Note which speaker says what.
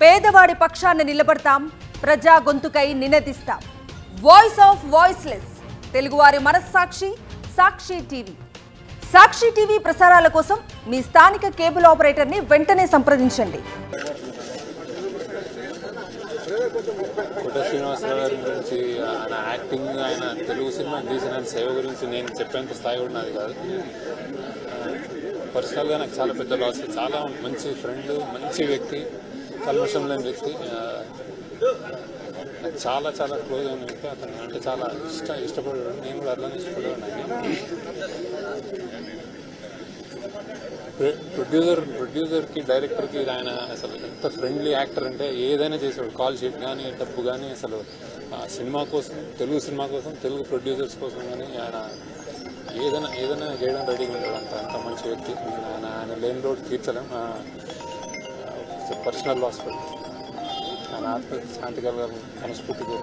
Speaker 1: పేదవాడి పక్షాన నిలబడతాం, ప్రజా గొంతుకై నినదిస్తాం. వాయిస్ ఆఫ్ వాయిస్లెస్, తెలుగువారి మనస్సాక్షి సాక్షి టీవీ. సాక్షి టీవీ ప్రసారాల కోసం మీ స్థానిక కేబుల్ ఆపరేటర్ని వెంటనే సంప్రదించండి.
Speaker 2: కోట శ్రీనివాసరావు గారి గురించి, ఆయన యాక్టింగ్, ఆయన తెలుగు సినిమా తీసిన సేవ గురించి నేను చెప్పేంత స్థాయి కూడా నాది కాదు. పర్సనల్గా నాకు చాలా పెద్ద లాస్. చాలా మంచి ఫ్రెండ్, మంచి వ్యక్తి, కల్మషం లేని వ్యక్తి, నాకు చాలా చాలా క్లోజ్ అయిన వ్యక్తి. అతను అంటే చాలా ఇష్టపడేవాడు. నేను కూడా అట్లానే ఇష్టపడేవాడిని. ప్రొడ్యూసర్కి, డైరెక్టర్కి ఆయన అసలు ఎంత ఫ్రెండ్లీ యాక్టర్ అంటే ఏదైనా చేసేవాడు. కాల్ షీట్ కానీ, డబ్బు కానీ, అసలు సినిమా కోసం, తెలుగు సినిమా కోసం, తెలుగు ప్రొడ్యూసర్స్ కోసం కానీ ఆయన ఏదైనా చేయడం రెడీగా ఉంటాడు. అంత మంచి వ్యక్తి. ఆయన లేని రోడ్ తీర్చలేం. Personal loss. ఆయన ఆత్మ శాంతి కలగాలని మనస్ఫూర్తిగా